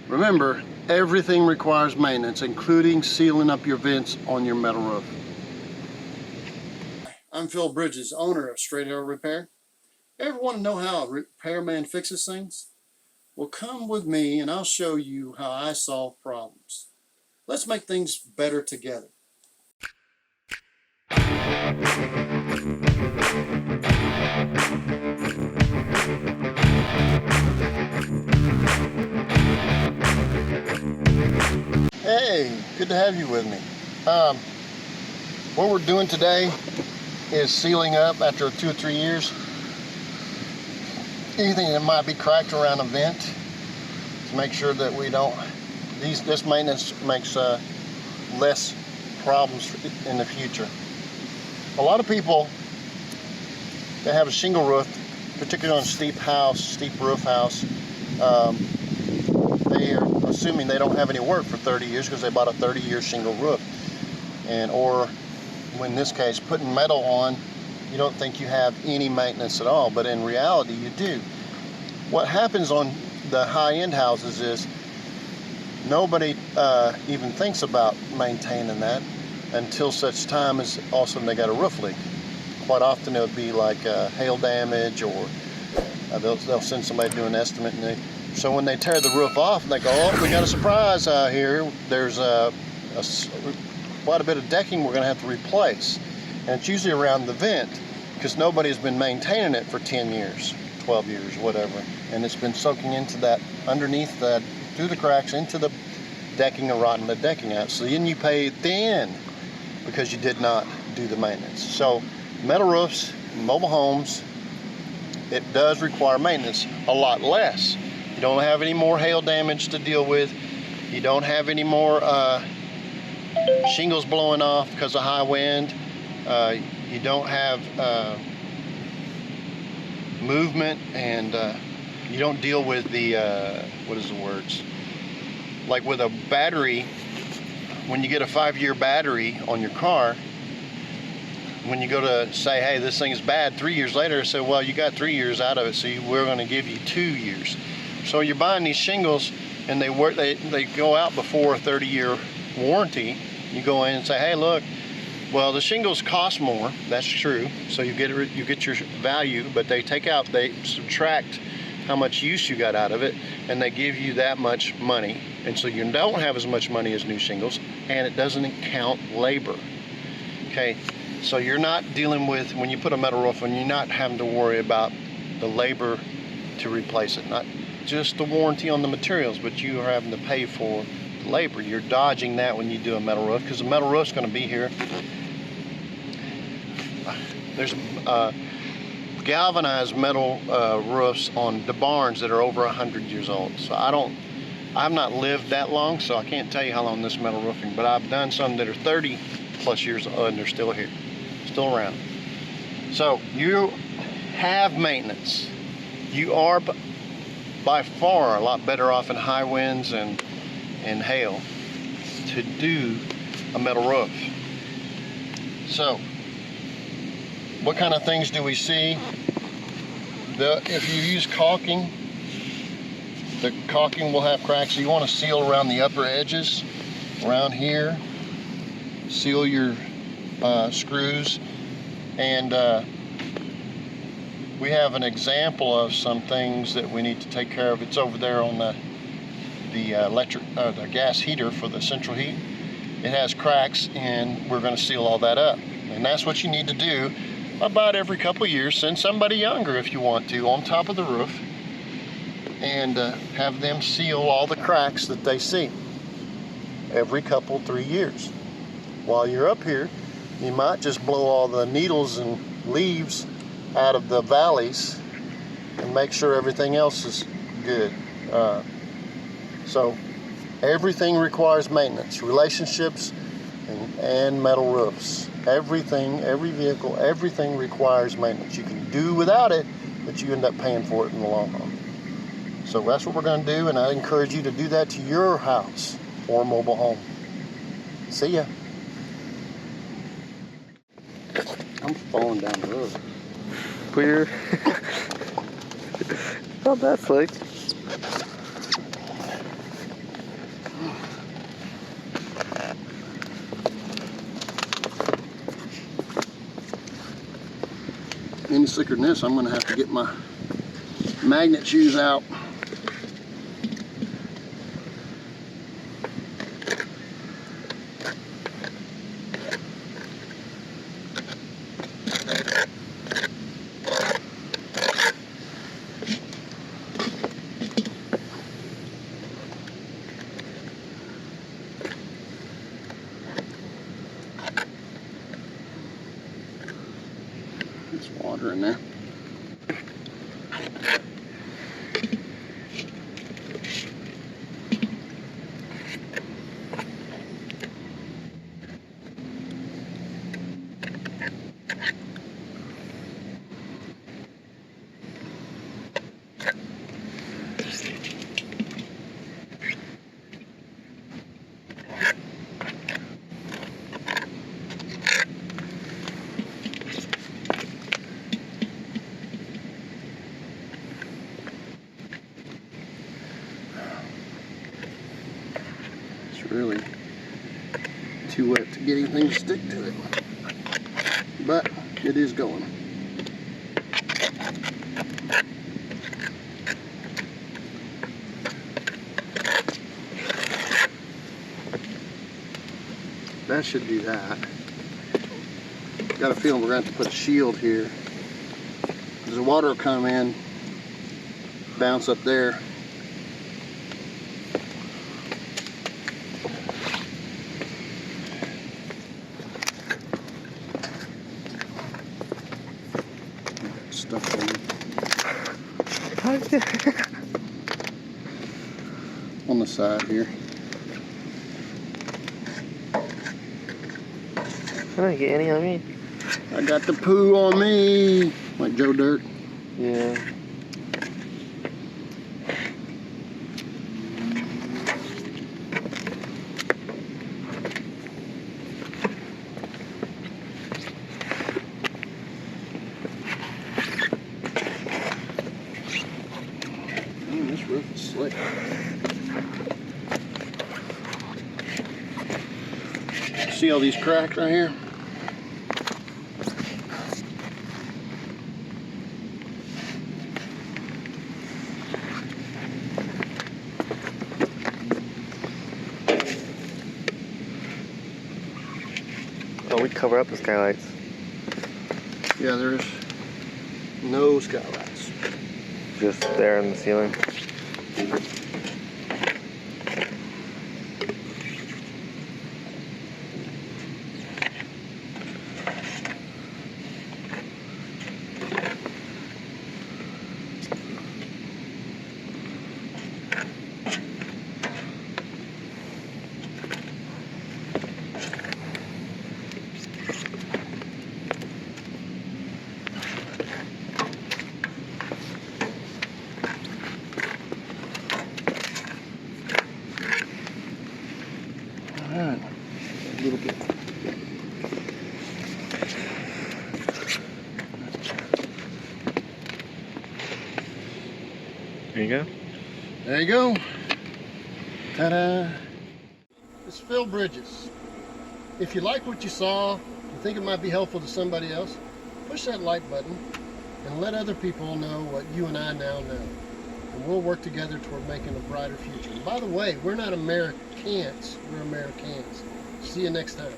Remember, everything requires maintenance, including sealing up your vents on your metal roof. I'm Phil Bridges, owner of Straight Arrow Repair. Ever want to know how a repairman fixes things? Well, come with me and I'll show you how I solve problems. Let's make things better together. Hey, good to have you with me. What we're doing today is sealing up after 2 or 3 years anything that might be cracked around a vent to make sure that we don't, this maintenance makes less problems in the future. A lot of people that have a shingle roof, particularly on a steep roof house, they are assuming they don't have any work for 30 years because they bought a 30-year shingle roof. Or in this case, putting metal on, you don't think you have any maintenance at all, but in reality you do. What happens on the high-end houses is nobody even thinks about maintaining that until such time as also they got a roof leak. Quite often it would be like hail damage, or they'll send somebody to do an estimate, and so when they tear the roof off, they go, oh, we got a surprise here. There's quite a bit of decking we're going to have to replace. And it's usually around the vent because nobody's been maintaining it for 10 years, 12 years, whatever. And it's been soaking into that, underneath that, through the cracks, into the decking and rotting the decking out. So then you pay at the end because you did not do the maintenance. So metal roofs, mobile homes, it does require maintenance, a lot less. You don't have any more hail damage to deal with. You don't have any more shingles blowing off because of high wind. You don't have movement, and you don't deal with the, what is the words? Like with a battery, when you get a 5-year battery on your car, when you go to say, hey, this thing is bad, 3 years later, say, well, you got 3 years out of it, so we're going to give you 2 years. So you're buying these shingles, and they go out before a 30-year warranty. You go in and say, hey, look, well, the shingles cost more. That's true. So you get your value, but they subtract how much use you got out of it, and they give you that much money. And so you don't have as much money as new shingles, and it doesn't count labor. Okay, so you're not dealing with, when you put a metal roof on, you're not having to worry about the labor to replace it. Not just the warranty on the materials, but you are having to pay for the labor. You're dodging that when you do a metal roof, because the metal roof's going to be here. There's galvanized metal roofs on the barns that are over 100 years old. So I've not lived that long, so I can't tell you how long this metal roofing, but I've done some that are 30 plus years old and they're still here, still around. So you have maintenance. You are by far a lot better off in high winds and hail to do a metal roof. So what kind of things do we see? If you use caulking, the caulking will have cracks. So you want to seal around the upper edges, around here. Seal your screws, and we have an example of some things that we need to take care of. It's over there on the gas heater for the central heat. It has cracks, and we're going to seal all that up. And that's what you need to do about every couple years. Send somebody younger if you want to on top of the roof, and have them seal all the cracks that they see every 3 years. While you're up here, you might just blow all the needles and leaves out of the valleys and make sure everything else is good. So everything requires maintenance, relationships and metal roofs. Everything, every vehicle, everything requires maintenance. You can do without it, but you end up paying for it in the long run. So that's what we're going to do, and I encourage you to do that to your house or mobile home. See ya. I'm falling down the road. We're not that slick. any slicker than this, I'm going to have to get my magnet shoes out. There's water in there. Really too wet to get anything to stick to it, but it is going. That should do that. Got a feeling we're going to have to put a shield here, because the water will come in, bounce up there. Stuff on the side here. I don't get any on me. I got the poo on me, like Joe Dirt. Yeah. This roof is slick. See all these cracks right here? Oh, we cover up the skylights. Yeah, there's no skylights. Just there in the ceiling. Alright, a little bit. There you go. There you go. Ta-da! It's Phil Bridges. If you like what you saw, you think it might be helpful to somebody else, push that like button and let other people know what you and I now know. And we'll work together toward making a brighter future. And by the way, we're not Americans, we're Americans. See you next time.